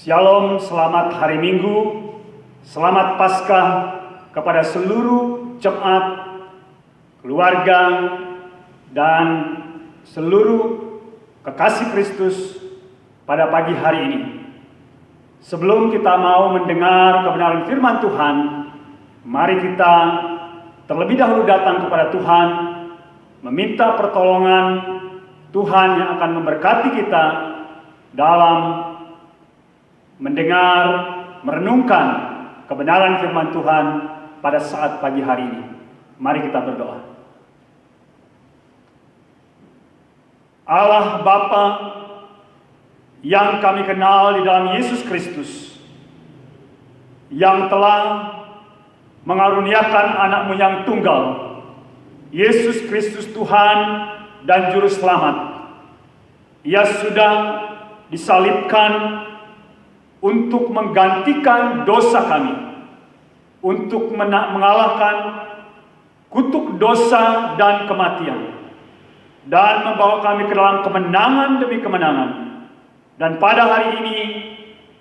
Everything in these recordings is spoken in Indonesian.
Shalom, selamat hari Minggu, selamat Paskah kepada seluruh jemaat, keluarga, dan seluruh kekasih Kristus pada pagi hari ini. Sebelum kita mau mendengar kebenaran firman Tuhan, mari kita terlebih dahulu datang kepada Tuhan, meminta pertolongan Tuhan yang akan memberkati kita dalam mendengar, merenungkan kebenaran firman Tuhan pada saat pagi hari ini. Mari kita berdoa. Allah Bapa yang kami kenal di dalam Yesus Kristus, yang telah mengaruniakan anakmu yang tunggal, Yesus Kristus Tuhan dan Juru Selamat. Ia sudah disalibkan untuk menggantikan dosa kami, untuk mengalahkan kutuk dosa dan kematian, dan membawa kami ke dalam kemenangan demi kemenangan. Dan pada hari ini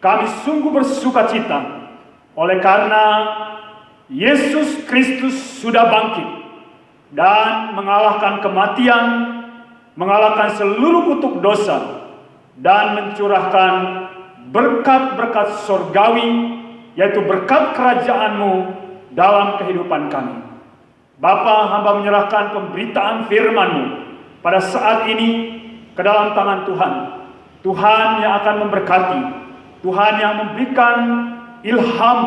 kami sungguh bersuka cita oleh karena Yesus Kristus sudah bangkit dan mengalahkan kematian, mengalahkan seluruh kutuk dosa, dan mencurahkan berkat-berkat surgawi, yaitu berkat kerajaan-Mu dalam kehidupan kami. Bapa, hamba menyerahkan pemberitaan firman-Mu pada saat ini ke dalam tangan Tuhan. Tuhan yang akan memberkati, Tuhan yang memberikan ilham,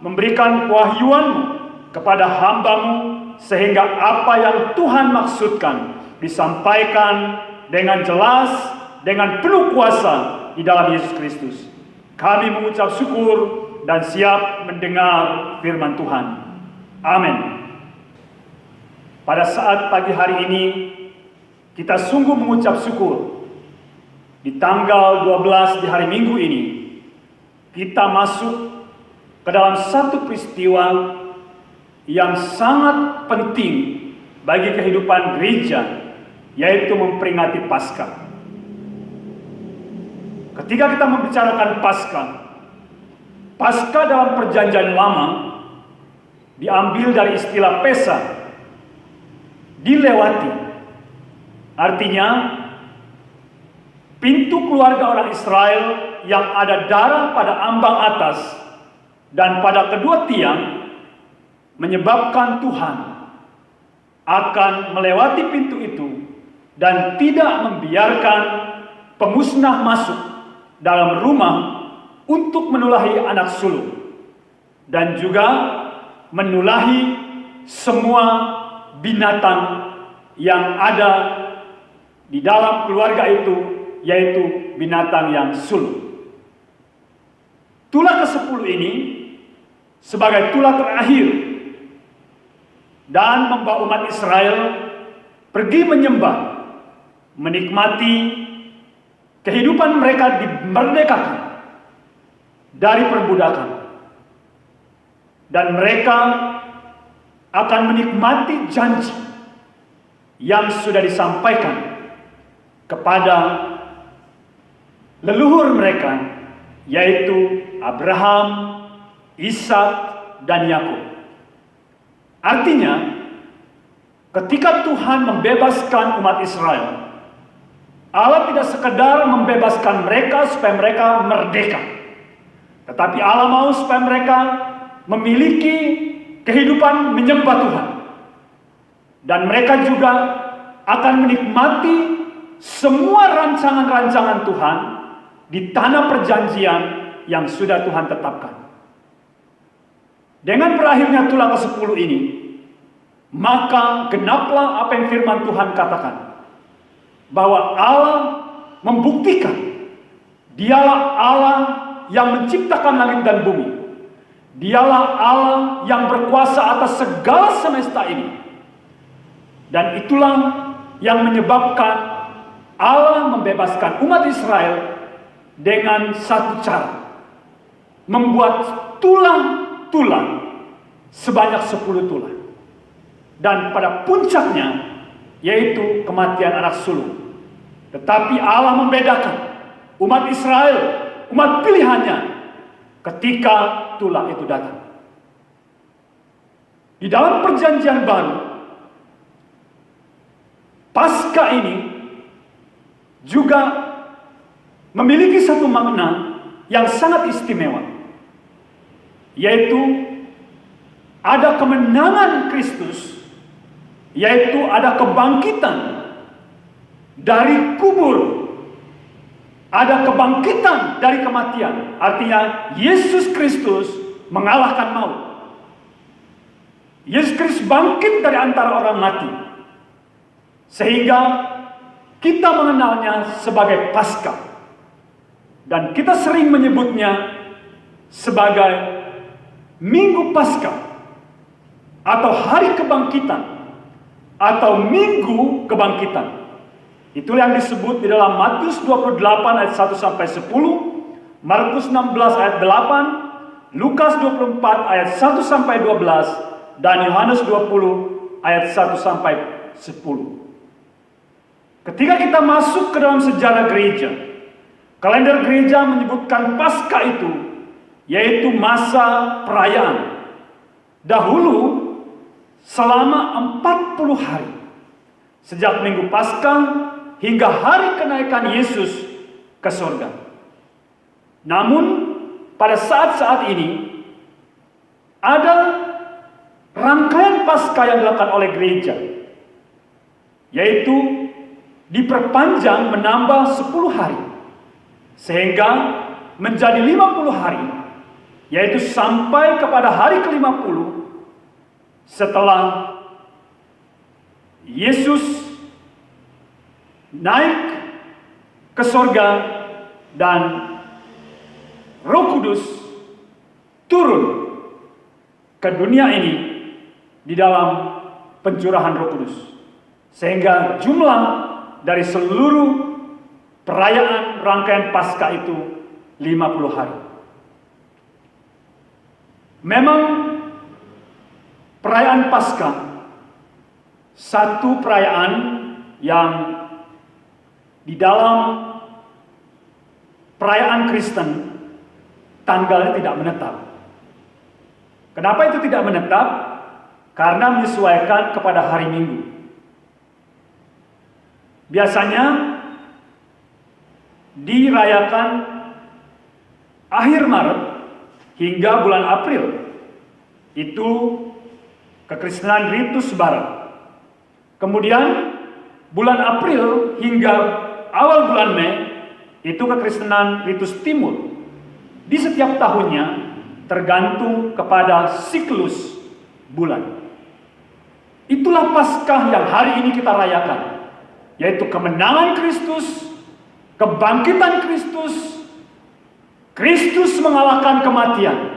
memberikan kewahyuan-Mu kepada hamba-Mu, sehingga apa yang Tuhan maksudkan disampaikan dengan jelas, dengan penuh kuasa di dalam Yesus Kristus. Kami mengucap syukur dan siap mendengar firman Tuhan. Amin. Pada saat pagi hari ini, kita sungguh mengucap syukur. Di tanggal 12 di hari Minggu ini, kita masuk ke dalam satu peristiwa yang sangat penting bagi kehidupan gereja, yaitu memperingati Paskah. Ketika kita membicarakan Paskah dalam perjanjian lama diambil dari istilah Pesa, dilewati. Artinya, pintu keluarga orang Israel yang ada darah pada ambang atas dan pada kedua tiang menyebabkan Tuhan akan melewati pintu itu dan tidak membiarkan pemusnah masuk dalam rumah untuk menulahi anak sulung dan juga menulahi semua binatang yang ada di dalam keluarga itu, yaitu binatang yang sulung. Tulah ke-10 ini sebagai tulah terakhir dan membawa umat Israel pergi menyembah, menikmati kehidupan mereka dimerdekakan dari perbudakan. Dan mereka akan menikmati janji yang sudah disampaikan kepada leluhur mereka, yaitu Abraham, Ishak, dan Yakub. Artinya, ketika Tuhan membebaskan umat Israel, Allah tidak sekedar membebaskan mereka supaya mereka merdeka, tetapi Allah mau supaya mereka memiliki kehidupan menyembah Tuhan. Dan mereka juga akan menikmati semua rancangan-rancangan Tuhan di tanah perjanjian yang sudah Tuhan tetapkan. Dengan berakhirnya tulah ke-10 ini, maka genaplah apa yang firman Tuhan katakan, bahwa Allah membuktikan Dialah Allah yang menciptakan langit dan bumi. Dialah Allah yang berkuasa atas segala semesta ini. Dan itulah yang menyebabkan Allah membebaskan umat Israel dengan satu cara, membuat tulang-tulang sebanyak 10 tulang. Dan pada puncaknya yaitu kematian anak sulung. Tetapi Allah membedakan umat Israel umat pilihannya ketika tulah itu datang. Di dalam perjanjian baru, Paskah ini juga memiliki satu makna yang sangat istimewa, yaitu ada kemenangan Kristus, yaitu ada kebangkitan dari kubur, ada kebangkitan dari kematian. Artinya Yesus Kristus mengalahkan maut. Yesus Kristus bangkit dari antara orang mati, sehingga kita mengenalnya sebagai Paskah. Dan kita sering menyebutnya sebagai Minggu Paskah, atau Hari Kebangkitan, atau Minggu Kebangkitan. Itulah yang disebut di dalam Matius 28 ayat 1 sampai 10, Markus 16 ayat 8, Lukas 24 ayat 1 sampai 12, dan Yohanes 20 ayat 1 sampai 10. Ketika kita masuk ke dalam sejarah gereja, kalender gereja menyebutkan Paskah itu yaitu masa perayaan. Dahulu selama 40 hari, sejak Minggu Paskah hingga hari kenaikan Yesus ke surga. Namun pada saat-saat ini ada rangkaian Paskah yang dilakukan oleh gereja, yaitu diperpanjang menambah 10 hari sehingga menjadi 50 hari, yaitu sampai kepada hari ke-50 setelah Yesus naik ke surga dan Roh Kudus turun ke dunia ini di dalam pencurahan Roh Kudus, sehingga jumlah dari seluruh perayaan rangkaian Paskah itu 50 hari. Memang perayaan Paskah satu perayaan yang di dalam perayaan Kristen tanggalnya tidak menetap. Kenapa itu tidak menetap? Karena menyesuaikan kepada hari Minggu. Biasanya dirayakan akhir Maret hingga bulan April. Itu kekristenan ritus Barat. Kemudian bulan April hingga awal bulan Mei itu kekristenan ritus Timur. Di setiap tahunnya tergantung kepada siklus bulan. Itulah Paskah yang hari ini kita rayakan, yaitu kemenangan Kristus, kebangkitan Kristus. Kristus mengalahkan kematian,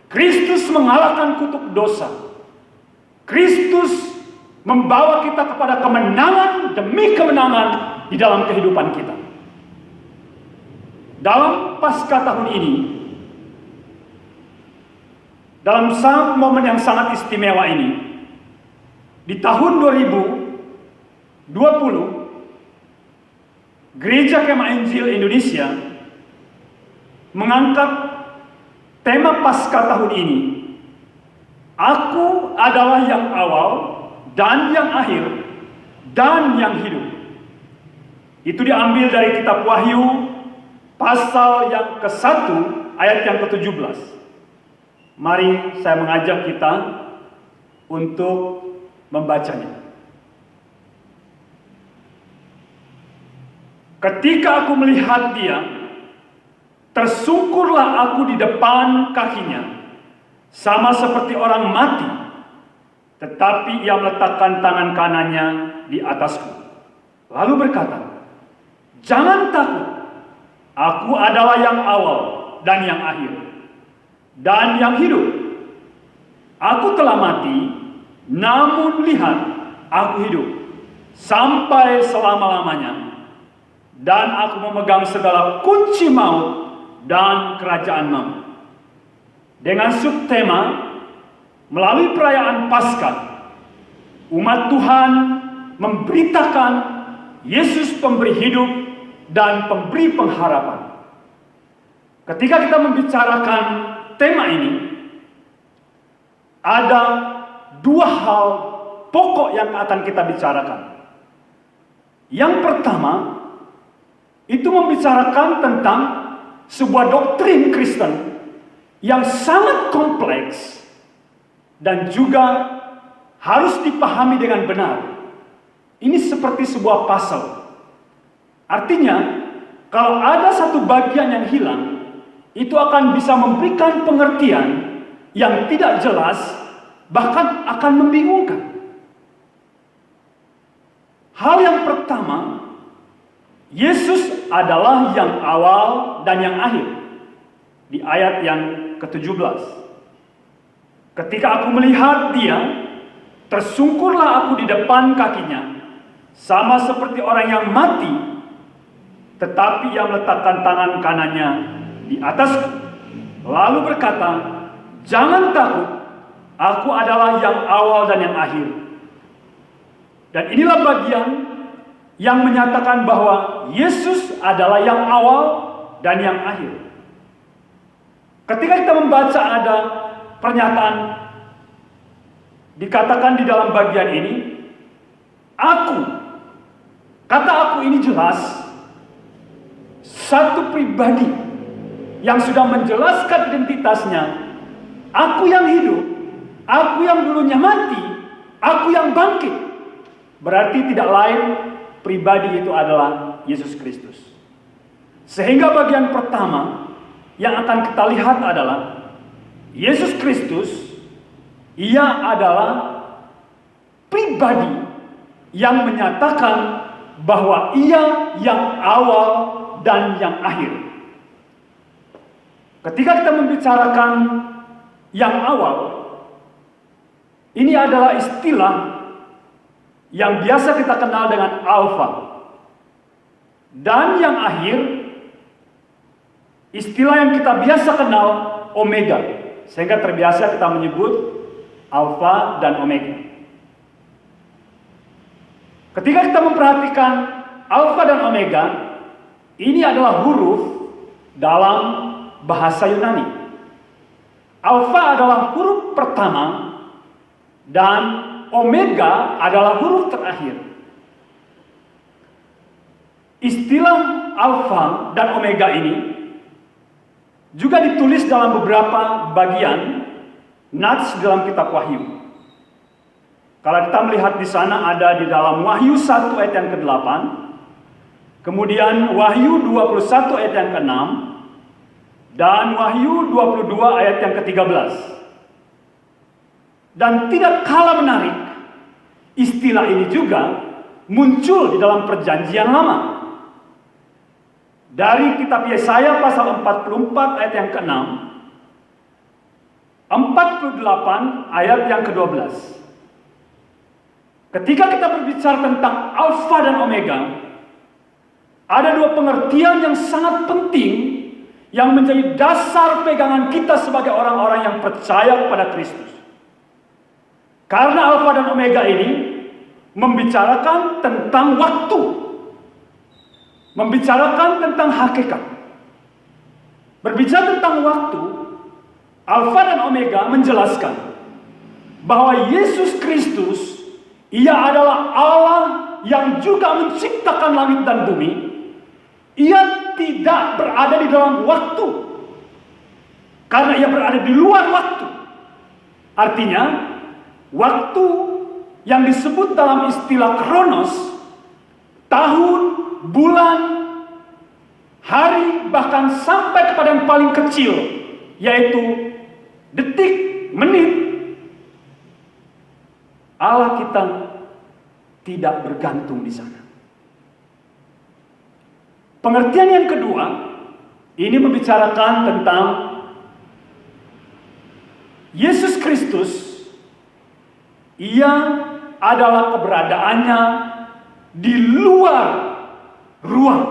Kristus mengalahkan kutuk dosa, Kristus membawa kita kepada kemenangan demi kemenangan di dalam kehidupan kita. Dalam Paskah tahun ini, dalam momen yang sangat istimewa ini, di tahun 2020, Gereja Kemah Injil Indonesia mengangkat tema Paskah tahun ini, Aku adalah yang awal dan yang akhir dan yang hidup. Itu diambil dari kitab Wahyu pasal yang ke-1 ayat yang ke-17. Mari saya mengajak kita untuk membacanya. Ketika aku melihat dia, tersungkurlah aku di depan kakinya, sama seperti orang mati, tetapi ia meletakkan tangan kanannya di atasku, lalu berkata, jangan takut, aku adalah yang awal dan yang akhir, dan yang hidup. Aku telah mati, namun lihat, aku hidup sampai selama-lamanya, dan aku memegang segala kunci maut dan kerajaan maut. Dengan subtema, melalui perayaan Paskah, umat Tuhan memberitakan Yesus pemberi hidup dan pemberi pengharapan. ketika kita membicarakan tema ini, ada dua hal pokok yang akan kita bicarakan. Yang pertama, itu membicarakan tentang sebuah doktrin Kristen yang sangat kompleks dan juga harus dipahami dengan benar. Ini seperti sebuah puzzle. Artinya, kalau ada satu bagian yang hilang, itu akan bisa memberikan pengertian yang tidak jelas, bahkan akan membingungkan. Hal yang pertama, Yesus adalah yang awal dan yang akhir. Di ayat yang ke-17. Ketika aku melihat dia, tersungkurlah aku di depan kakinya, sama seperti orang yang mati, tetapi ia meletakkan tangan kanannya di atasku, lalu berkata, jangan takut, aku adalah yang awal dan yang akhir. Dan inilah bagian yang menyatakan bahwa Yesus adalah yang awal dan yang akhir. Ketika kita membaca ada pernyataan dikatakan di dalam bagian ini, aku, kata aku ini jelas satu pribadi yang sudah menjelaskan identitasnya. Aku yang hidup, aku yang dulunya mati, aku yang bangkit. Berarti tidak lain, pribadi itu adalah Yesus Kristus. Sehingga bagian pertama yang akan kita lihat adalah Yesus Kristus, ia adalah pribadi yang menyatakan bahwa ia yang awal dan yang akhir. Ketika kita membicarakan yang awal, ini adalah istilah yang biasa kita kenal dengan alfa. Dan yang akhir, istilah yang kita biasa kenal omega. Sehingga terbiasa kita menyebut alfa dan omega. Ketika kita memperhatikan alfa dan omega, ini adalah huruf dalam bahasa Yunani. Alfa adalah huruf pertama dan omega adalah huruf terakhir. Istilah alfa dan omega ini juga ditulis dalam beberapa bagian nats dalam kitab Wahyu. Kalau kita melihat di sana ada di dalam Wahyu 1 ayat yang ke-8, kemudian Wahyu 21 ayat yang ke-6, dan Wahyu 22 ayat yang ke-13. Dan tidak kalah menarik, istilah ini juga muncul di dalam Perjanjian Lama. Dari kitab Yesaya pasal 44 ayat yang ke-6, 48 ayat yang ke-12. Ketika kita berbicara tentang alfa dan omega, ada dua pengertian yang sangat penting yang menjadi dasar pegangan kita sebagai orang-orang yang percaya kepada Kristus. Karena alfa dan omega ini membicarakan tentang waktu, membicarakan tentang hakikat. Berbicara tentang waktu, alfa dan omega menjelaskan bahwa Yesus Kristus, ia adalah Allah yang juga menciptakan langit dan bumi. Ia tidak berada di dalam waktu, karena ia berada di luar waktu. Artinya, waktu yang disebut dalam istilah kronos, tahun, bulan, hari, bahkan sampai kepada yang paling kecil, yaitu detik, menit, Allah kita tidak bergantung di sana. Pengertian yang kedua, ini membicarakan tentang Yesus Kristus. Ia adalah keberadaannya di luar ruang.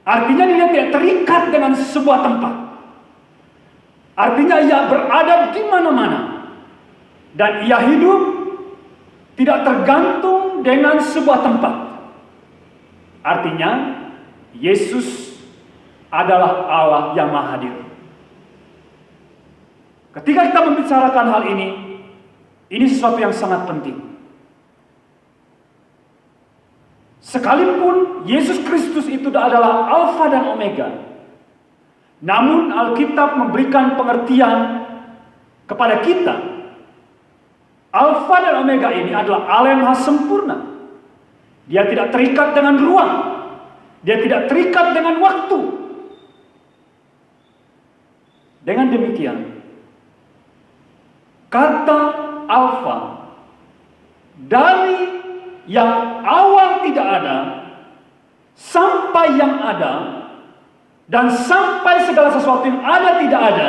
Artinya dia tidak terikat dengan sebuah tempat. Artinya ia berada di mana-mana. Dan ia hidup tidak tergantung dengan sebuah tempat. Artinya Yesus adalah Allah yang Maha Hadir. Ketika kita membicarakan hal ini sesuatu yang sangat penting. Sekalipun Yesus Kristus itu adalah Alfa dan Omega, namun Alkitab memberikan pengertian kepada kita, Alfa dan Omega ini adalah Allah yang Maha Sempurna. Dia tidak terikat dengan ruang, dia tidak terikat dengan waktu. Dengan demikian, kata Alfa dari yang awal tidak ada sampai yang ada, dan sampai segala sesuatu yang ada tidak ada,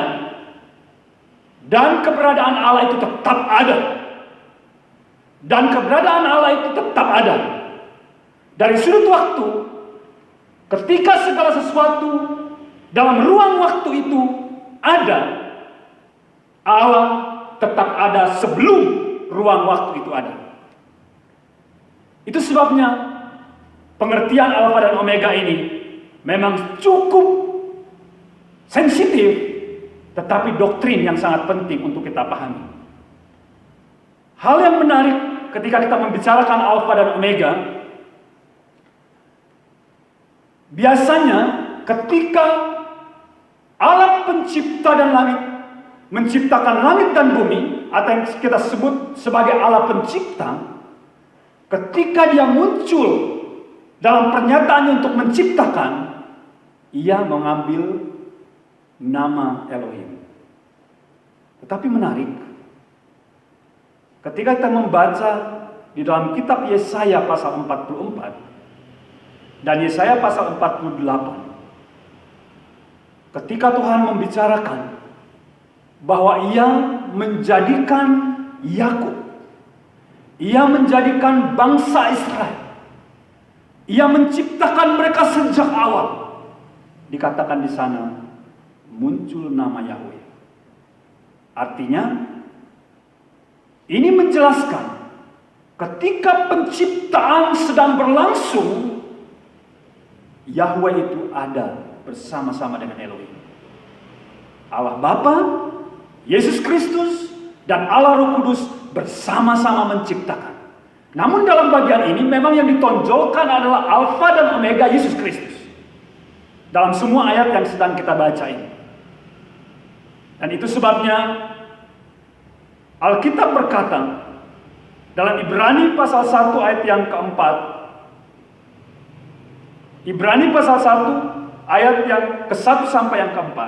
dan keberadaan Allah itu tetap ada, dan keberadaan Allah itu tetap ada. Dari sudut waktu, ketika segala sesuatu dalam ruang waktu itu ada, Allah tetap ada sebelum ruang waktu itu ada. Itu sebabnya pengertian Alfa dan Omega ini memang cukup sensitif, tetapi doktrin yang sangat penting untuk kita pahami. Hal yang menarik ketika kita membicarakan Alfa dan Omega, biasanya ketika Allah pencipta dan langit, menciptakan langit dan bumi, atau yang kita sebut sebagai Allah pencipta, ketika dia muncul dalam pernyataannya untuk menciptakan, ia mengambil nama Elohim. Tetapi menarik, ketika kita membaca di dalam kitab Yesaya pasal 44 dan Yesaya pasal 48, ketika Tuhan membicarakan bahwa ia menjadikan Yakub, ia menjadikan bangsa Israel, ia menciptakan mereka sejak awal. Dikatakan di sana muncul nama Yahweh. Artinya ini menjelaskan ketika penciptaan sedang berlangsung, Yahweh itu ada bersama-sama dengan Elohim. Allah Bapa, Yesus Kristus, dan Allah Roh Kudus bersama-sama menciptakan. Namun dalam bagian ini memang yang ditonjolkan adalah Alfa dan Omega, Yesus Kristus, dalam semua ayat yang sedang kita baca ini. Dan itu sebabnya Alkitab berkata dalam Ibrani pasal 1 ayat yang keempat, Ibrani pasal 1 ayat yang ke-1 sampai yang ke-4,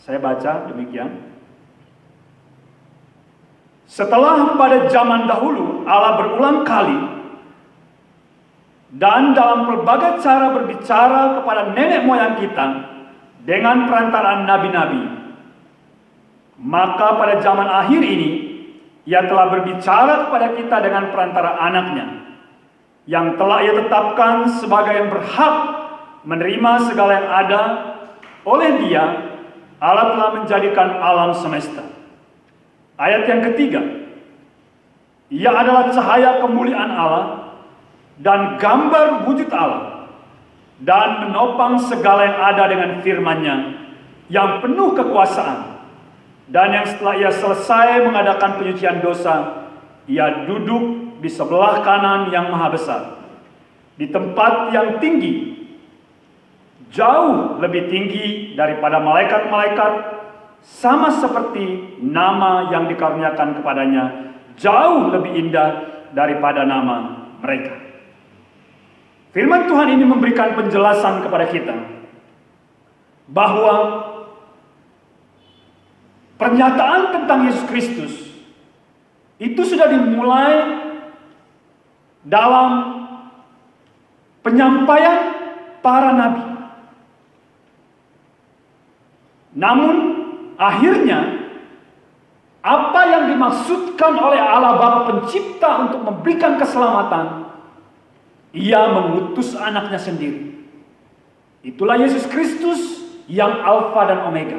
saya baca demikian. Setelah pada zaman dahulu Allah berulang kali dan dalam berbagai cara berbicara kepada nenek moyang kita dengan perantaraan nabi-nabi, maka pada zaman akhir ini ia telah berbicara kepada kita dengan perantara anaknya, yang telah ia tetapkan sebagai yang berhak menerima segala yang ada. Oleh dia Allah telah menjadikan alam semesta. Ayat yang ketiga, ia adalah cahaya kemuliaan Allah dan gambar wujud Allah, dan menopang segala yang ada dengan firman-Nya yang penuh kekuasaan, dan yang setelah ia selesai mengadakan penyucian dosa, ia duduk di sebelah kanan yang maha besar, di tempat yang tinggi, jauh lebih tinggi daripada malaikat-malaikat, sama seperti nama yang dikaruniakan kepadanya jauh lebih indah daripada nama mereka. Firman Tuhan ini memberikan penjelasan kepada kita bahwa pernyataan tentang Yesus Kristus itu sudah dimulai dalam penyampaian para nabi. Namun akhirnya apa yang dimaksudkan oleh Allah Bapa Pencipta untuk memberikan keselamatan, ia mengutus anaknya sendiri. Itulah Yesus Kristus yang Alfa dan Omega.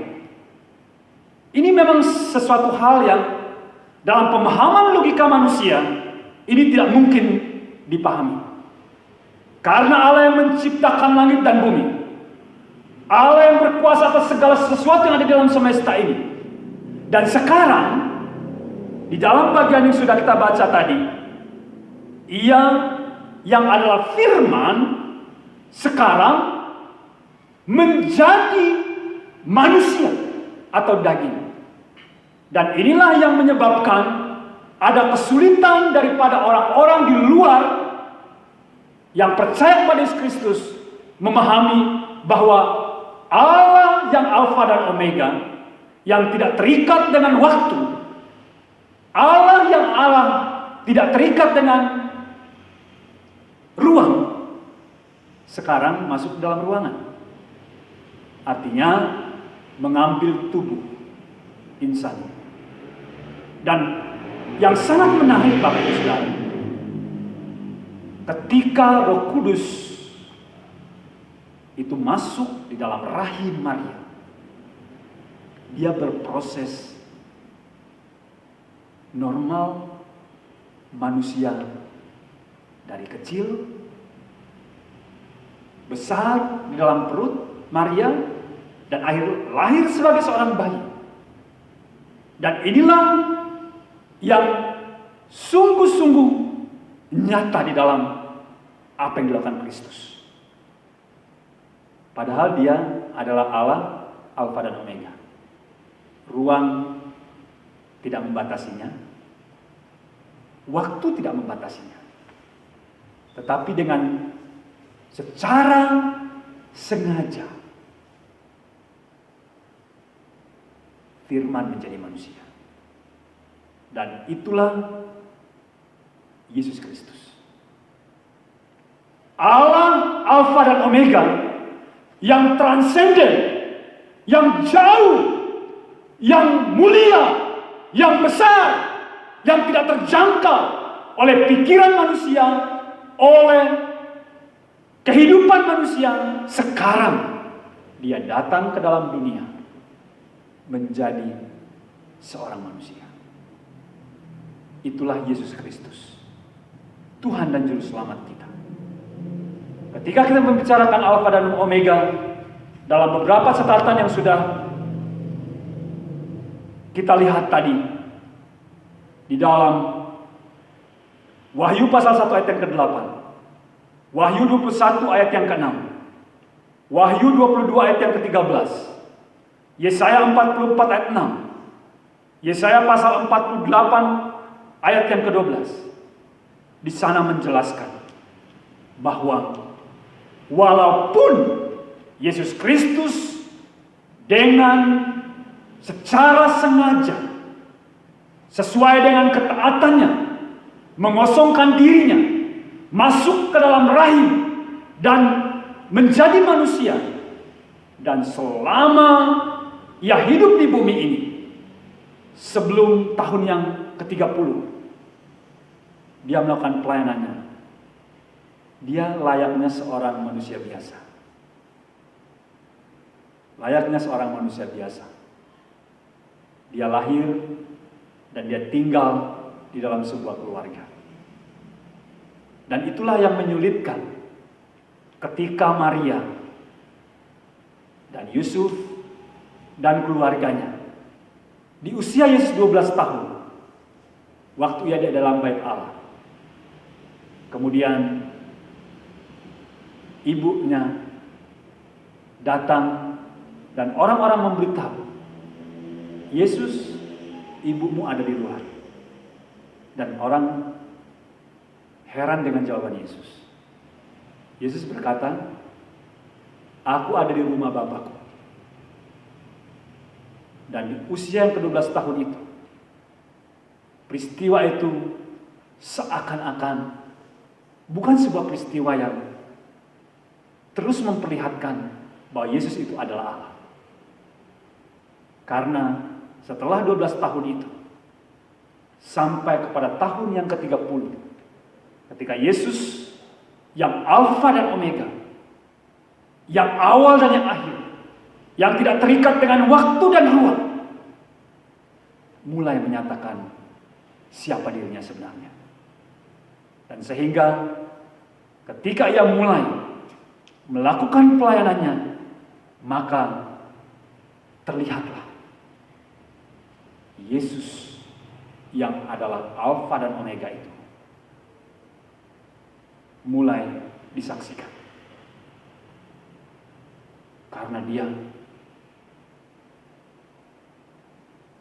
Ini memang sesuatu hal yang dalam pemahaman logika manusia ini tidak mungkin dipahami. Karena Allah yang menciptakan langit dan bumi, Allah yang berkuasa atas segala sesuatu yang ada di dalam semesta ini. Dan sekarang, di dalam bagian yang sudah kita baca tadi, Ia yang adalah firman sekarang menjadi manusia atau daging. Dan inilah yang menyebabkan ada kesulitan daripada orang-orang di luar yang percaya pada Yesus Kristus memahami bahwa Allah yang Alfa dan Omega, yang tidak terikat dengan waktu, Allah yang tidak terikat dengan ruang, sekarang masuk dalam ruangan. Artinya mengambil tubuh insan. Dan yang sangat menarik Bapak Ibu Saudara, ketika Roh Kudus itu masuk di dalam rahim Maria, dia berproses normal manusia dari kecil, besar di dalam perut Maria, dan akhirnya lahir sebagai seorang bayi. Dan inilah yang sungguh-sungguh nyata di dalam apa yang dilakukan Kristus. Padahal dia adalah Allah, Alfa dan Omega. Ruang tidak membatasinya, waktu tidak membatasinya. Tetapi dengan secara sengaja, firman menjadi manusia. Dan itulah Yesus Kristus. Allah, Alfa dan Omega, yang transenden, yang jauh, yang mulia, yang besar, yang tidak terjangkau oleh pikiran manusia, oleh kehidupan manusia, sekarang dia datang ke dalam dunia menjadi seorang manusia. Itulah Yesus Kristus, Tuhan dan Juru Selamat kita. Ketika kita membicarakan Alfa dan Omega dalam beberapa catatan yang sudah kita lihat tadi di dalam Wahyu pasal 1 ayat yang ke-8, Wahyu 21 ayat yang ke-6, Wahyu 22 ayat yang ke-13, Yesaya 44 ayat 6, Yesaya pasal 48 ayat yang ke-12. Di sana menjelaskan bahwa walaupun Yesus Kristus dengan secara sengaja, sesuai dengan ketaatannya, mengosongkan dirinya, masuk ke dalam rahim dan menjadi manusia, dan selama ia hidup di bumi ini, sebelum tahun yang ke-30, dia melakukan pelayanannya. Dia layaknya seorang manusia biasa. Layaknya seorang manusia biasa. Dia lahir dan dia tinggal di dalam sebuah keluarga. Dan itulah yang menyulitkan ketika Maria dan Yusuf dan keluarganya di usia Yesus 12 tahun, waktu ia ada dalam bait Allah, kemudian ibunya datang dan orang-orang memberitahu, Yesus, ibumu ada di luar. Dan orang heran dengan jawaban Yesus. Yesus berkata, aku ada di rumah Bapakku. Dan di usia yang ke-12 tahun itu, peristiwa itu seakan-akan bukan sebuah peristiwa yang terus memperlihatkan bahwa Yesus itu adalah Allah. Karena setelah 12 tahun itu, sampai kepada tahun yang ke-30, ketika Yesus yang Alfa dan Omega, yang awal dan yang akhir, yang tidak terikat dengan waktu dan ruang, mulai menyatakan siapa dirinya sebenarnya. Dan sehingga ketika ia mulai melakukan pelayanannya, maka terlihatlah Yesus yang adalah Alfa dan Omega itu mulai disaksikan. Karena dia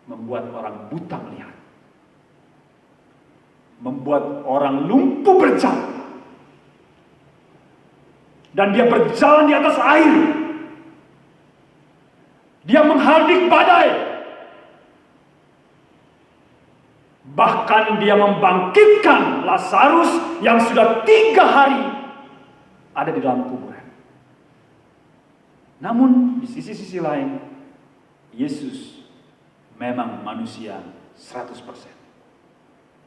membuat orang buta melihat, membuat orang lumpuh berjalan, dan dia berjalan di atas air. Dia menghardik badai, bahkan dia membangkitkan Lazarus yang sudah 3 hari ada di dalam kuburan. Namun di sisi-sisi lain, Yesus memang manusia 100%.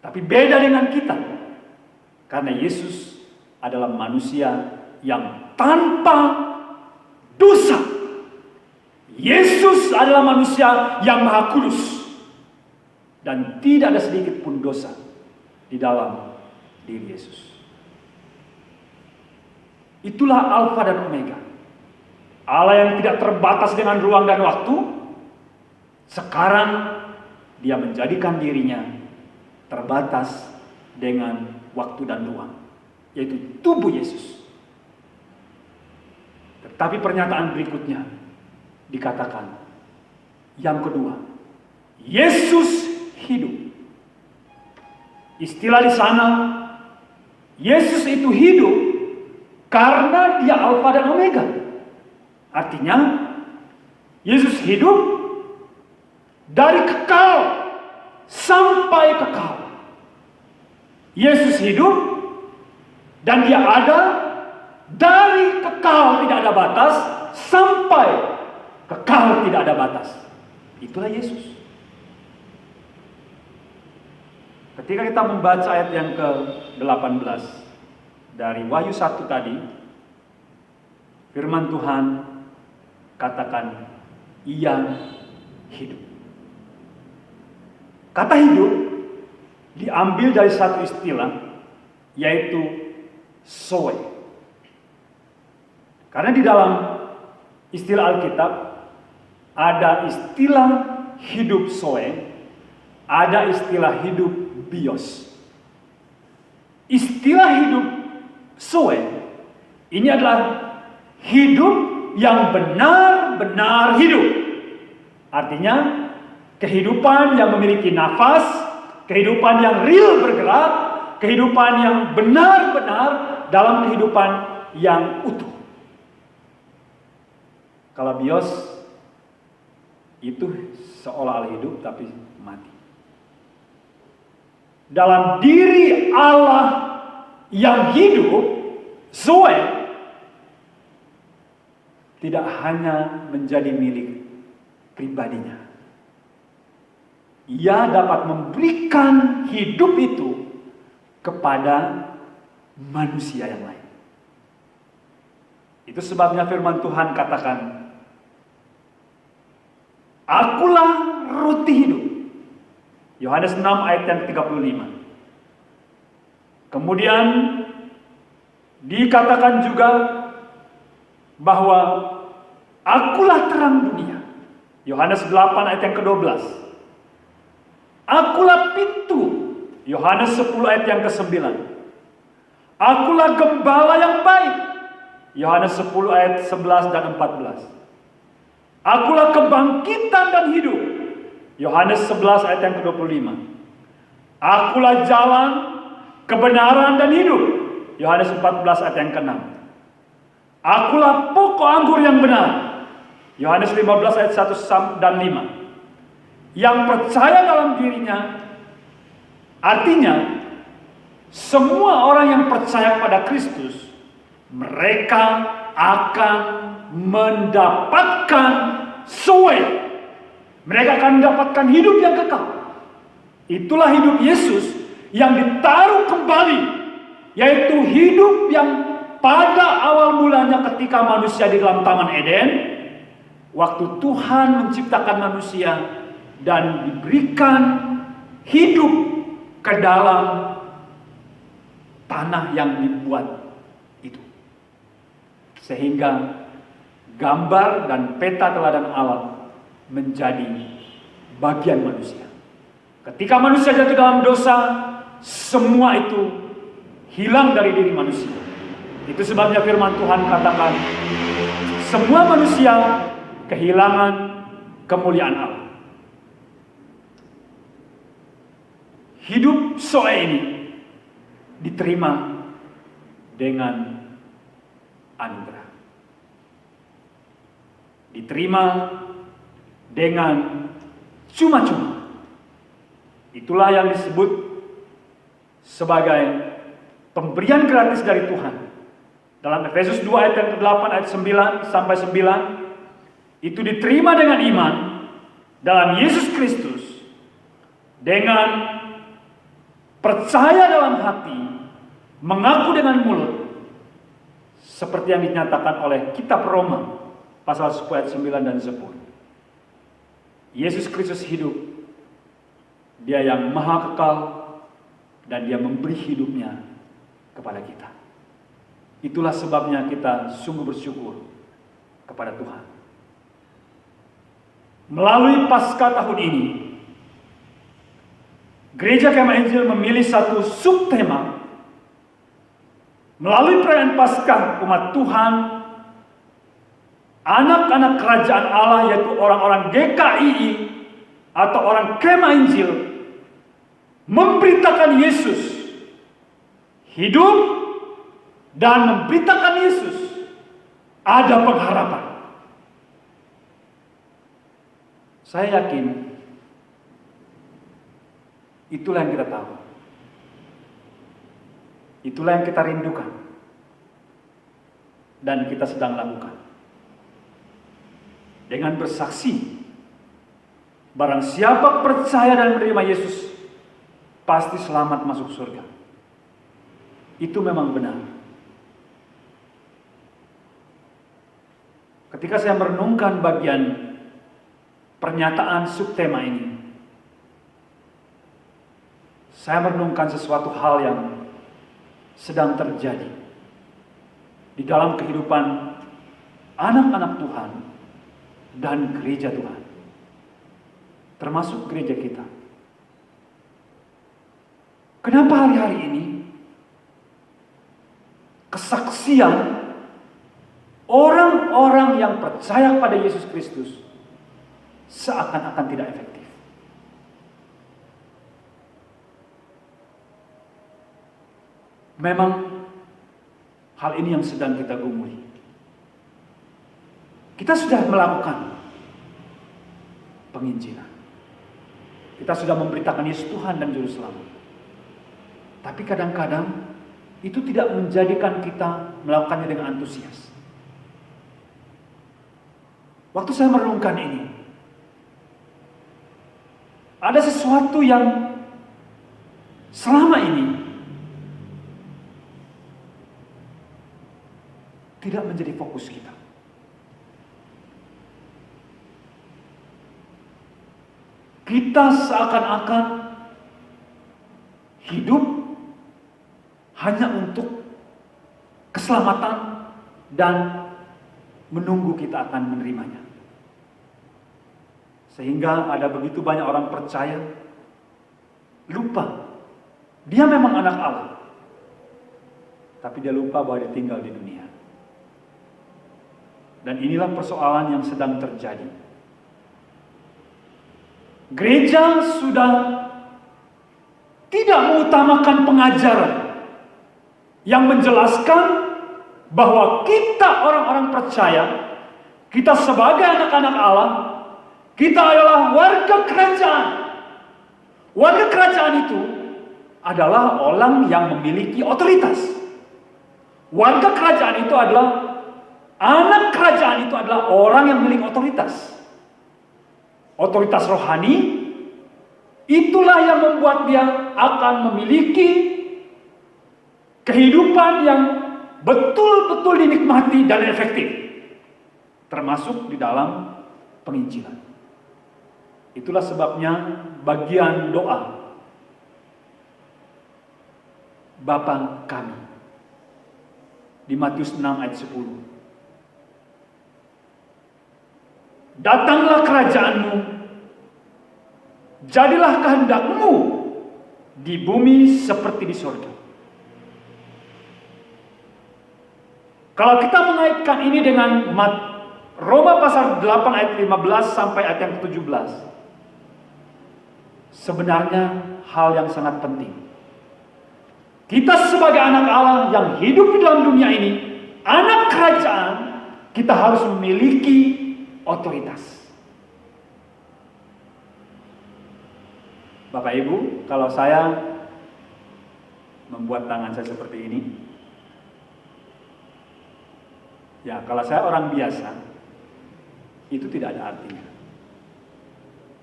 Tapi beda dengan kita, karena Yesus adalah manusia yang tanpa dosa. Yesus adalah manusia yang maha kudus, dan tidak ada sedikit pun dosa di dalam diri Yesus. Itulah Alfa dan Omega, Allah yang tidak terbatas dengan ruang dan waktu. Sekarang dia menjadikan dirinya terbatas dengan waktu dan ruang, yaitu tubuh Yesus. Tetapi pernyataan berikutnya dikatakan, yang kedua, Yesus hidup. Istilah di sana, Yesus itu hidup karena dia Alfa dan Omega. Artinya, Yesus hidup dari kekal sampai kekal. Yesus hidup dan dia ada dari kekal tidak ada batas sampai kekal tidak ada batas. Itulah Yesus. Ketika kita membaca ayat yang ke-18 dari Wahyu 1 tadi, firman Tuhan katakan, ia hidup. Kata hidup diambil dari satu istilah, yaitu zoe. Karena di dalam istilah Alkitab ada istilah hidup zoe, ada istilah hidup bios. Istilah hidup zoe ini adalah hidup yang benar-benar hidup. Artinya kehidupan yang memiliki nafas, kehidupan yang real bergerak, kehidupan yang benar-benar dalam kehidupan yang utuh. Kalau bios itu seolah-olah hidup tapi mati. Dalam diri Allah yang hidup, zoe, tidak hanya menjadi milik pribadinya. Ia dapat memberikan hidup itu kepada manusia yang lain. Itu sebabnya firman Tuhan katakan, akulah roti hidup. Yohanes 6 ayat yang 35. Kemudian dikatakan juga bahwa akulah terang dunia. Yohanes 8 ayat yang ke-12. Akulah pintu. Yohanes 10 ayat yang ke-9. Akulah gembala yang baik. Yohanes 10 ayat 11 dan 14. Akulah kebangkitan dan hidup. Yohanes 11 ayat yang ke-25. Akulah jalan, kebenaran dan hidup. Yohanes 14 ayat yang ke-6. Akulah pokok anggur yang benar. Yohanes 15 ayat 1 dan 5. Yang percaya dalam dirinya, artinya semua orang yang percaya pada Kristus, mereka akan mendapatkan zoe. Mereka akan mendapatkan hidup yang kekal. Itulah hidup Yesus yang ditaruh kembali, yaitu hidup yang pada awal mulanya ketika manusia di dalam Taman Eden, waktu Tuhan menciptakan manusia dan diberikan hidup ke dalam tanah yang dibuat itu. Sehingga gambar dan peta teladan Allah menjadi bagian manusia. Ketika manusia jatuh dalam dosa, semua itu hilang dari diri manusia. Itu sebabnya firman Tuhan katakan, semua manusia kehilangan kemuliaan Allah. Hidup Zoe ini diterima dengan anugerah. Diterima dengan cuma-cuma. Itulah yang disebut sebagai pemberian gratis dari Tuhan. Dalam Efesus 2 ayat yang ke-8 ayat 9 sampai 9, itu diterima dengan iman dalam Yesus Kristus, dengan percaya dalam hati, mengaku dengan mulut, seperti yang dinyatakan oleh kitab Roma pasal 10 ayat 9 dan 10. Yesus Kristus hidup, Dia yang maha kekal, dan Dia memberi hidupnya kepada kita. Itulah sebabnya kita sungguh bersyukur kepada Tuhan. Melalui Paskah tahun ini, Gereja Kemah Injil memilih satu subtema. Melalui perayaan Paskah umat Tuhan, anak-anak kerajaan Allah, yaitu orang-orang GKII atau orang Kemah Injil, memberitakan Yesus hidup dan memberitakan Yesus ada pengharapan. Saya yakin itulah yang kita tahu. Itulah yang kita rindukan. Dan kita sedang lakukan. Dengan bersaksi, barang siapa percaya dan menerima Yesus, pasti selamat masuk surga. Itu memang benar. Ketika saya merenungkan bagian pernyataan subtema ini, saya merenungkan sesuatu hal yang sedang terjadi di dalam kehidupan anak-anak Tuhan dan gereja Tuhan, termasuk gereja kita. Kenapa hari-hari ini kesaksian orang-orang yang percaya pada Yesus Kristus seakan-akan tidak efektif? Memang hal ini yang sedang kita gumuli. Kita sudah melakukan penginjilan. Kita sudah memberitakan Yesus Tuhan dan Juru Selamat. Tapi kadang-kadang itu tidak menjadikan kita melakukannya dengan antusias. Waktu saya merenungkan ini, ada sesuatu yang selama ini tidak menjadi fokus kita. Kita seakan-akan hidup hanya untuk keselamatan dan menunggu kita akan menerimanya. Sehingga ada begitu banyak orang percaya, lupa dia memang anak Allah, tapi dia lupa bahwa dia tinggal di dunia. Dan inilah persoalan yang sedang terjadi. Gereja sudah tidak mengutamakan pengajaran yang menjelaskan bahwa kita orang-orang percaya, kita sebagai anak-anak Allah, kita adalah warga kerajaan. Warga kerajaan itu adalah orang yang memiliki otoritas. Warga kerajaan itu adalah, anak kerajaan itu adalah orang yang memiliki otoritas. Otoritas rohani, itulah yang membuat dia akan memiliki kehidupan yang betul-betul dinikmati dan efektif. Termasuk di dalam penginjilan. Itulah sebabnya bagian doa Bapa kami di Matius 6 ayat 10. datanglah kerajaanmu, jadilah kehendakmu di bumi seperti di surga. Kalau kita mengaitkan ini dengan Roma pasal 8 ayat 15 sampai ayat yang ke-17, sebenarnya hal yang sangat penting. Kita sebagai anak Allah yang hidup di dalam dunia ini, anak kerajaan, kita harus memiliki otoritas. Bapak Ibu, kalau saya membuat tangan saya seperti ini, ya kalau saya orang biasa, itu tidak ada artinya.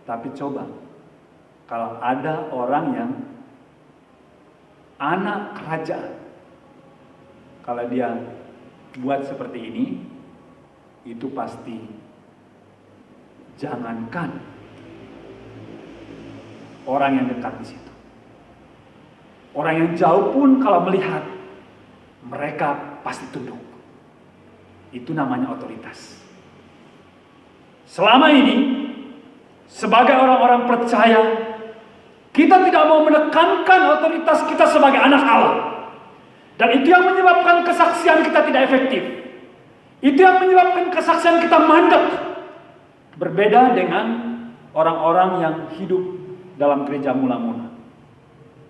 Tapi coba, kalau ada orang yang anak kerajaan, kalau dia buat seperti ini, itu pasti jangankan orang yang dekat di situ. Orang yang jauh pun kalau melihat, mereka pasti tunduk. Itu namanya otoritas. Selama ini, sebagai orang-orang percaya, kita tidak mau menekankan otoritas kita sebagai anak Allah. Dan itu yang menyebabkan kesaksian kita tidak efektif. Itu yang menyebabkan kesaksian kita mandek. Berbeda dengan orang-orang yang hidup dalam gereja mula-mula.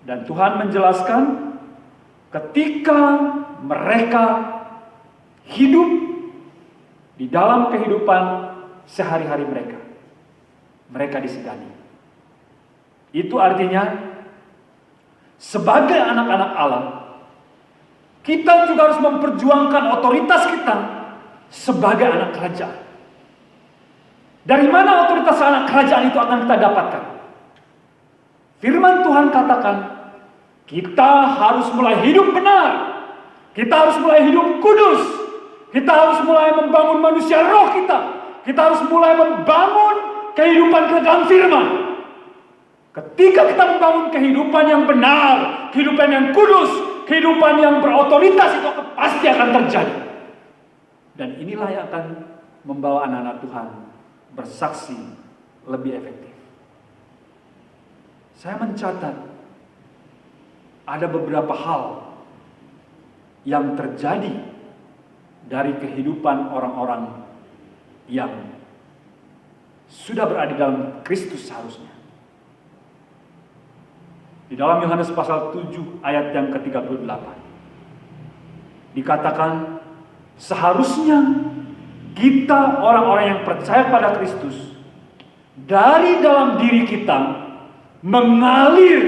Dan Tuhan menjelaskan, ketika mereka hidup di dalam kehidupan sehari-hari mereka, mereka disegani. Itu artinya, sebagai anak-anak Allah, kita juga harus memperjuangkan otoritas kita sebagai anak kerajaan. Dari mana otoritas anak kerajaan itu akan kita dapatkan? Firman Tuhan katakan, kita harus mulai hidup benar. Kita harus mulai hidup kudus. Kita harus mulai membangun manusia roh kita. Kita harus mulai membangun kehidupan kita dalam firman. Ketika kita membangun kehidupan yang benar, kehidupan yang kudus, kehidupan yang berotoritas, itu pasti akan terjadi. Dan inilah yang akan membawa anak-anak Tuhan bersaksi lebih efektif. Saya mencatat ada beberapa hal yang terjadi dari kehidupan orang-orang yang sudah berada dalam Kristus seharusnya. Di dalam Yohanes pasal 7 ayat yang ke-38 dikatakan, seharusnya kita orang-orang yang percaya pada Kristus, dari dalam diri kita mengalir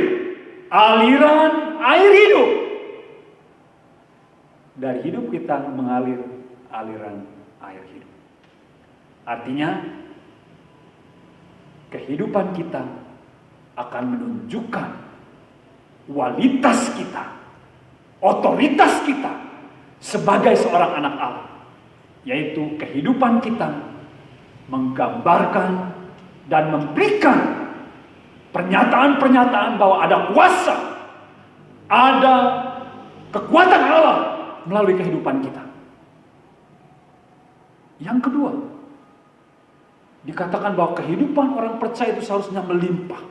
aliran air hidup. Dari hidup kita mengalir aliran air hidup. Artinya, kehidupan kita akan menunjukkan kualitas kita, otoritas kita sebagai seorang anak Allah. Yaitu kehidupan kita menggambarkan dan memberikan pernyataan-pernyataan bahwa ada kuasa, ada kekuatan Allah melalui kehidupan kita. Yang kedua, dikatakan bahwa kehidupan orang percaya itu seharusnya melimpah.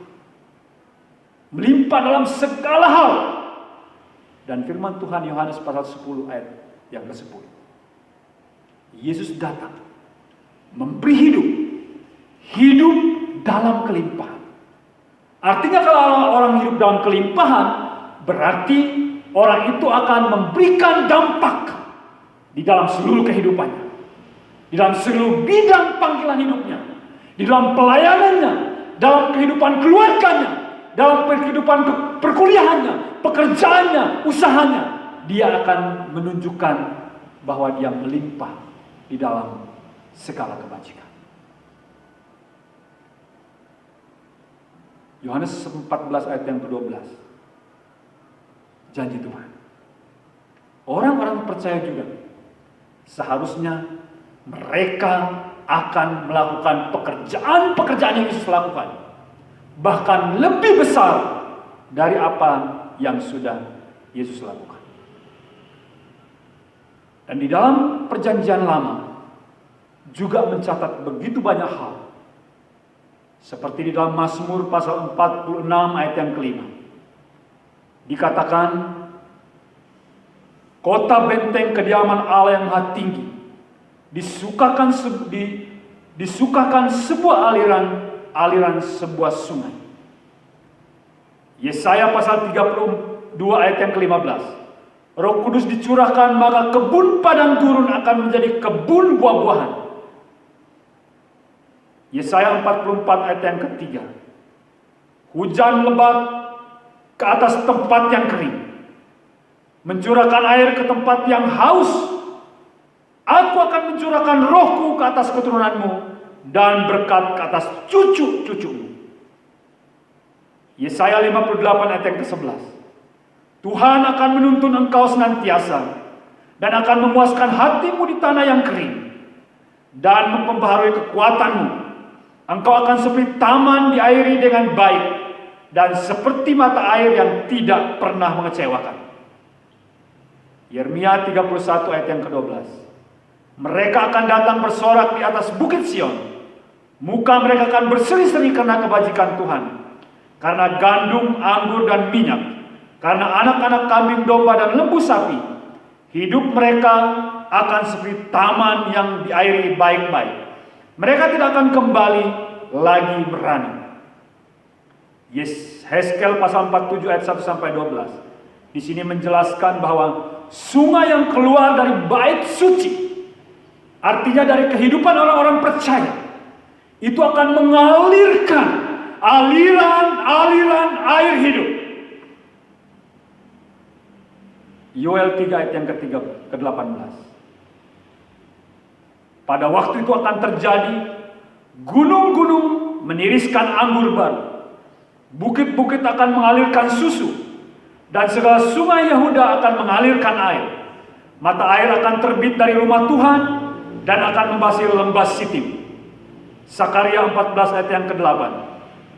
Melimpah dalam segala hal. Dan firman Tuhan Yohanes pasal 10 ayat yang ke-10. Yesus datang memberi hidup. Hidup dalam kelimpahan. Artinya kalau orang hidup dalam kelimpahan, berarti orang itu akan memberikan dampak di dalam seluruh kehidupannya. Di dalam seluruh bidang panggilan hidupnya. Di dalam pelayanannya. Dalam kehidupan keluarganya. Dalam kehidupan perkuliahannya. Pekerjaannya. Usahanya. Dia akan menunjukkan bahwa dia melimpah di dalam segala kebajikan. Yohanes 14 ayat yang ke-12. Janji Tuhan. Orang-orang percaya juga seharusnya mereka akan melakukan pekerjaan-pekerjaan yang Yesus lakukan. Bahkan lebih besar dari apa yang sudah Yesus lakukan. Dan di dalam perjanjian lama, juga mencatat begitu banyak hal. Seperti di dalam Mazmur pasal 46 ayat yang kelima. Dikatakan, kota benteng kediaman Allah yang Maha Tinggi, disukakan sebuah aliran sebuah sungai. Yesaya pasal 32 ayat yang ke-15. Roh Kudus dicurahkan, maka kebun padang gurun akan menjadi kebun buah-buahan. Yesaya 44 ayat yang ketiga. Hujan lebat ke atas tempat yang kering, mencurahkan air ke tempat yang haus. Aku akan mencurahkan rohku ke atas keturunanmu dan berkat ke atas cucu-cucumu. Yesaya 58 ayat yang ke-11. Tuhan akan menuntun engkau senantiasa dan akan memuaskan hatimu di tanah yang kering dan memperbaharui kekuatanmu. Engkau akan seperti taman diairi dengan baik dan seperti mata air yang tidak pernah mengecewakan. Yeremia 31 ayat yang ke-12. Mereka akan datang bersorak di atas bukit Sion. Muka mereka akan berseri-seri karena kebajikan Tuhan, karena gandum, anggur, dan minyak, karena anak-anak kambing domba dan lembu sapi. Hidup mereka akan seperti taman yang diairi baik-baik. Mereka tidak akan kembali lagi merana. Hezkel pasal 47 ayat 1 sampai 12. Di sini menjelaskan bahwa sungai yang keluar dari bait suci, artinya dari kehidupan orang-orang percaya, itu akan mengalirkan aliran air hidup. Yoel 3 ayat yang ke-18. Pada waktu itu akan terjadi, gunung-gunung meniriskan anggur baru, bukit-bukit akan mengalirkan susu, dan segala sungai Yehuda akan mengalirkan air. Mata air akan terbit dari rumah Tuhan dan akan membasih lembah Sitim. Sakaria 14 ayat yang ke-8.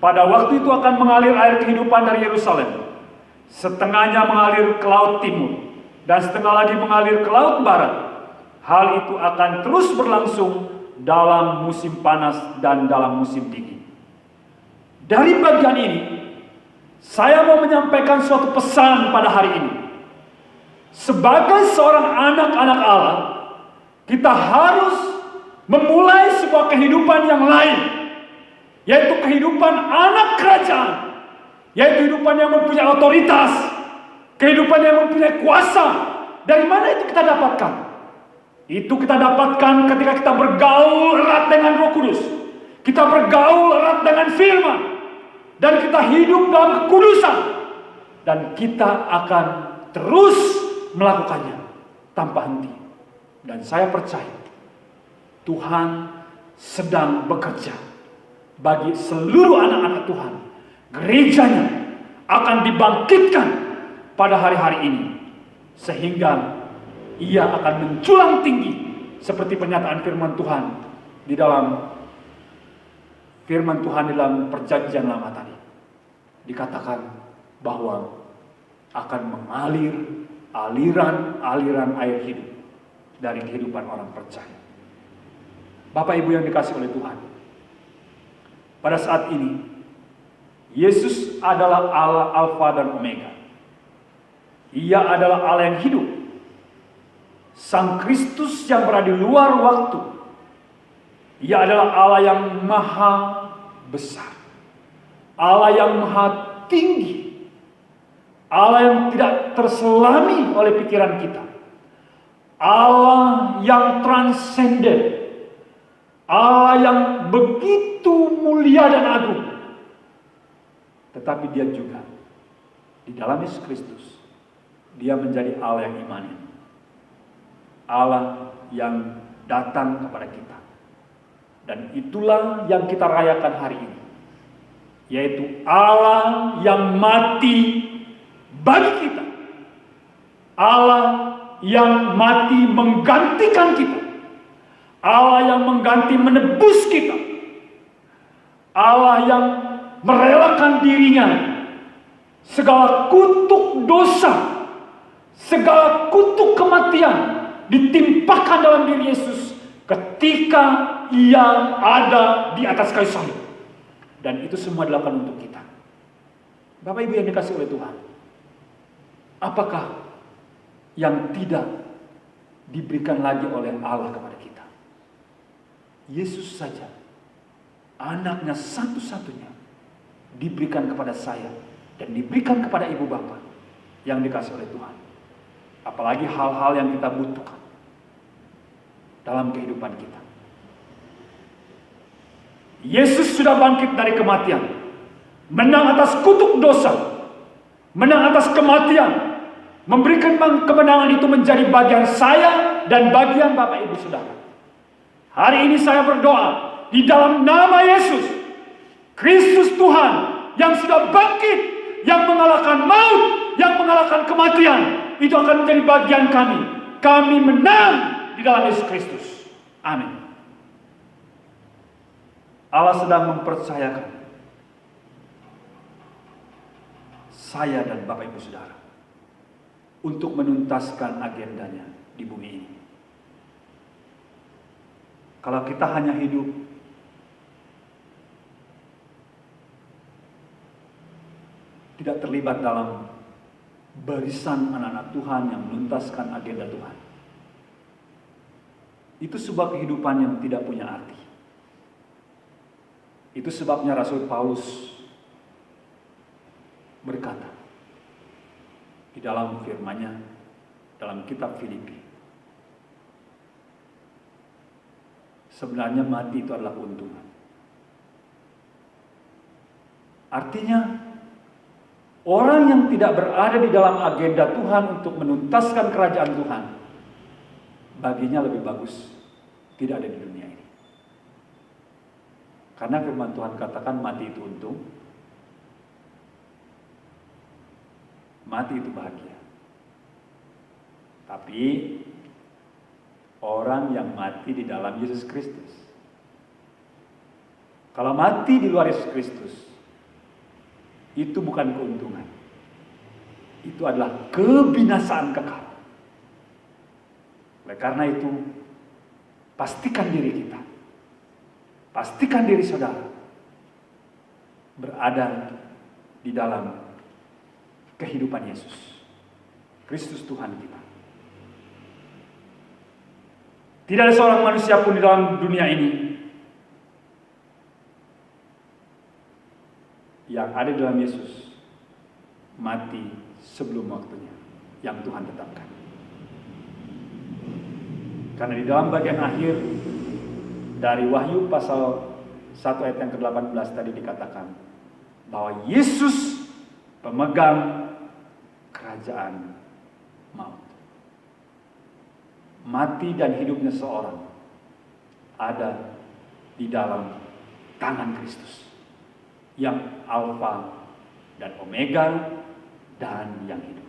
Pada waktu itu akan mengalir air kehidupan dari Yerusalem. Setengahnya mengalir ke laut timur dan setengah lagi mengalir ke laut barat. Hal itu akan terus berlangsung dalam musim panas dan dalam musim dingin. Dari bagian ini, saya mau menyampaikan suatu pesan pada hari ini. Sebagai seorang anak-anak Allah, kita harus memulai sebuah kehidupan yang lain, yaitu kehidupan anak kerajaan, yaitu kehidupan yang mempunyai otoritas, kehidupan yang mempunyai kuasa. Dari mana itu kita dapatkan? Itu kita dapatkan ketika kita bergaul erat dengan Roh Kudus, kita bergaul erat dengan firman, dan kita hidup dalam kekudusan, dan kita akan terus melakukannya tanpa henti. Dan saya percaya Tuhan sedang bekerja bagi seluruh anak-anak Tuhan. Gerejanya akan dibangkitkan pada hari-hari ini, sehingga ia akan menculang tinggi seperti pernyataan firman Tuhan di dalam perjanjian lama tadi. Dikatakan bahwa akan mengalir aliran air hidup dari kehidupan orang percaya. Bapak Ibu yang dikasihi oleh Tuhan, pada saat ini Yesus adalah Allah Alfa dan Omega. Ia adalah Allah yang hidup, Sang Kristus yang berada di luar waktu. Ia adalah Allah yang maha besar, Allah yang maha tinggi, Allah yang tidak terselami oleh pikiran kita, Allah yang transenden, Allah yang begitu mulia dan agung. Tetapi dia juga di dalam Yesus Kristus, dia menjadi Allah yang imanen, Allah yang datang kepada kita. Dan itulah yang kita rayakan hari ini, yaitu Allah yang mati bagi kita, Allah yang mati menggantikan kita, Allah yang mengganti menebus kita, Allah yang merelakan dirinya segala kutuk dosa, segala kutuk kematian ditimpakan dalam diri Yesus ketika Ia ada di atas kayu salib. Dan itu semua dilakukan untuk kita. Bapak Ibu yang dikasihi oleh Tuhan, apakah yang tidak diberikan lagi oleh Allah kepada kita? Yesus saja, anaknya satu-satunya, diberikan kepada saya dan diberikan kepada ibu bapak yang dikasihi oleh Tuhan. Apalagi hal-hal yang kita butuhkan dalam kehidupan kita. Yesus sudah bangkit dari kematian, menang atas kutuk dosa, menang atas kematian, memberikan kemenangan itu menjadi bagian saya dan bagian Bapak Ibu Saudara. Hari ini saya berdoa di dalam nama Yesus, Kristus Tuhan yang sudah bangkit, yang mengalahkan maut, yang mengalahkan kematian, itu akan menjadi bagian kami. Kami menang di dalam Yesus Kristus. Amin. Allah sedang mempercayakan saya dan Bapak Ibu Saudara untuk menuntaskan agendanya di bumi ini. Kalau kita hanya hidup tidak terlibat dalam barisan anak-anak Tuhan yang menuntaskan agenda Tuhan, itu sebuah kehidupan yang tidak punya arti. Itu sebabnya Rasul Paulus berkata di dalam firman-Nya dalam kitab Filipi, sebenarnya mati itu adalah keuntungan. Artinya, orang yang tidak berada di dalam agenda Tuhan untuk menuntaskan kerajaan Tuhan, baginya lebih bagus tidak ada di dunia ini. Karena firman Tuhan katakan mati itu untung, mati itu bahagia. Tapi orang yang mati di dalam Yesus Kristus, kalau mati di luar Yesus Kristus, itu bukan keuntungan, itu adalah kebinasaan kekal. Oleh karena itu, pastikan diri kita, pastikan diri saudara berada di dalam kehidupan Yesus, Kristus Tuhan kita. Tidak ada seorang manusia pun di dalam dunia ini yang ada di dalam Yesus mati sebelum waktunya yang Tuhan tetapkan. Karena di dalam bagian akhir dari Wahyu pasal 1 ayat yang ke-18 tadi dikatakan bahwa Yesus pemegang kerajaan maut. Mati dan hidupnya seorang ada di dalam tangan Kristus, yang Alfa dan Omega dan yang hidup.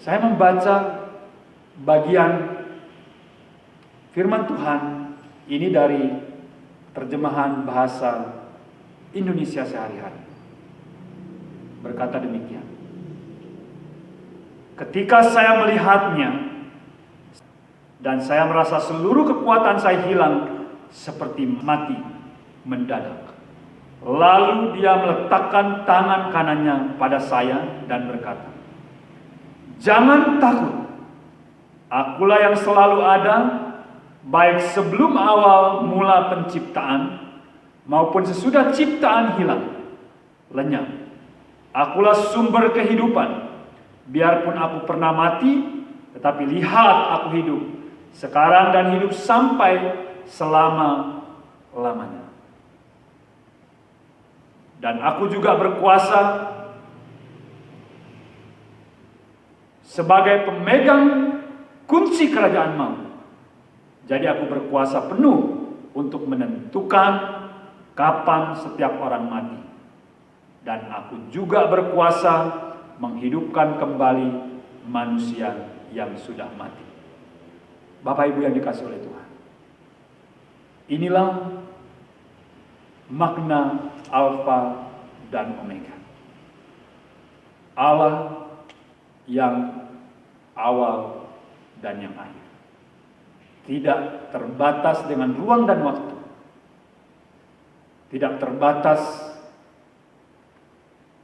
Saya membaca bagian firman Tuhan ini dari terjemahan bahasa Indonesia sehari-hari. Berkata demikian: ketika saya melihatnya dan saya merasa seluruh kekuatan saya hilang seperti mati mendadak. Lalu dia meletakkan tangan kanannya pada saya dan berkata, "Jangan takut. Akulah yang selalu ada, baik sebelum awal mula penciptaan maupun sesudah ciptaan hilang, lenyap. Akulah sumber kehidupan. Biarpun aku pernah mati, tetapi lihat aku hidup sekarang dan hidup sampai selama-lamanya. Dan aku juga berkuasa sebagai pemegang kunci kerajaan maut. Jadi aku berkuasa penuh untuk menentukan kapan setiap orang mati. Dan aku juga berkuasa menghidupkan kembali manusia yang sudah mati." Bapak Ibu yang dikasihi oleh Tuhan, inilah makna Alfa dan Omega. Allah yang awal dan yang akhir. tidak terbatas dengan ruang dan waktu, tidak terbatas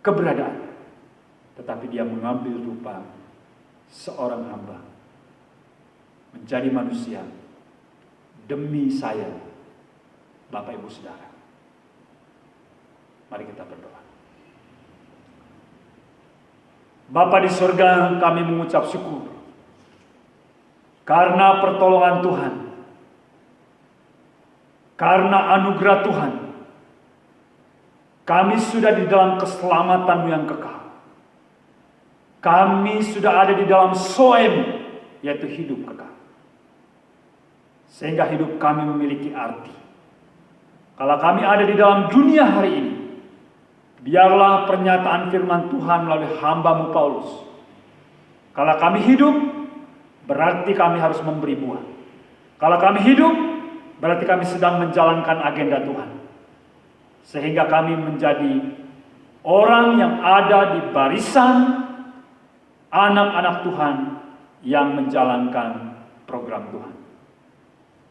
keberadaan, tetapi dia mengambil rupa seorang hamba, menjadi manusia demi saya, Bapak Ibu Saudara. Mari kita berdoa. Bapa di surga, kami mengucap syukur karena pertolongan Tuhan, karena anugerah Tuhan. Kami sudah di dalam keselamatan yang kekal. Kami sudah ada di dalam soem, yaitu hidup kekal. Sehingga hidup kami memiliki arti. Kalau kami ada di dalam dunia hari ini, biarlah pernyataan firman Tuhan melalui hamba-Mu Paulus. Kalau kami hidup, berarti kami harus memberi buah. Kalau kami hidup, berarti kami sedang menjalankan agenda Tuhan. Sehingga kami menjadi orang yang ada di barisan anak-anak Tuhan yang menjalankan program Tuhan.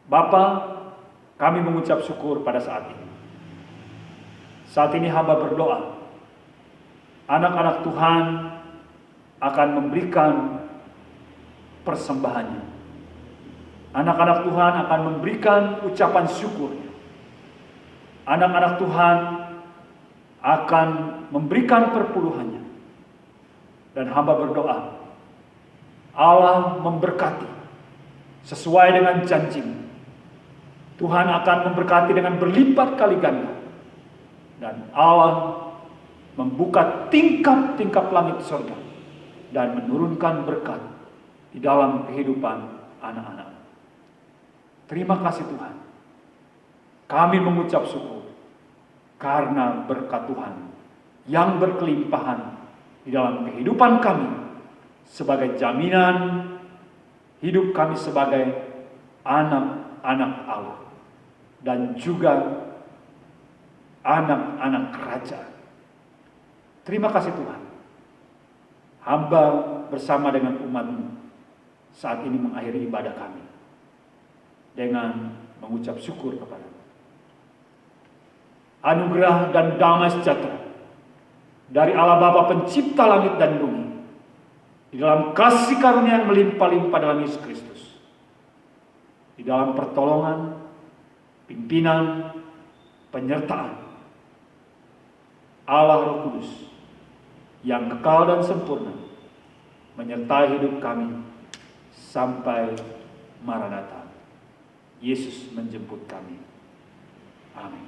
Bapa, kami mengucap syukur pada saat ini. Saat ini hamba berdoa, anak-anak Tuhan akan memberikan persembahannya. Anak-anak Tuhan akan memberikan ucapan syukurnya. Anak-anak Tuhan akan memberikan perpuluhannya. Dan hamba berdoa, Allah memberkati sesuai dengan janji-Mu. Tuhan akan memberkati dengan berlipat kali ganda. Dan Allah membuka tingkap-tingkap langit surga dan menurunkan berkat di dalam kehidupan anak-anak. Terima kasih Tuhan. Kami mengucap syukur karena berkat Tuhan yang berkelimpahan di dalam kehidupan kami sebagai jaminan hidup kami sebagai anak-anak Allah dan juga anak-anak kerajaan. Terima kasih Tuhan. Hamba bersama dengan umat-Mu saat ini mengakhiri ibadah kami dengan mengucap syukur kepada-Mu. Anugerah dan damai sejahtera dari Allah Bapa pencipta langit dan bumi, di dalam kasih karunia yang melimpah-limpah dalam Yesus Kristus, di dalam pertolongan, pimpinan, penyertaan Allah Roh Kudus yang kekal dan sempurna menyertai hidup kami sampai Maranatha. Yesus menjemput kami. Amin.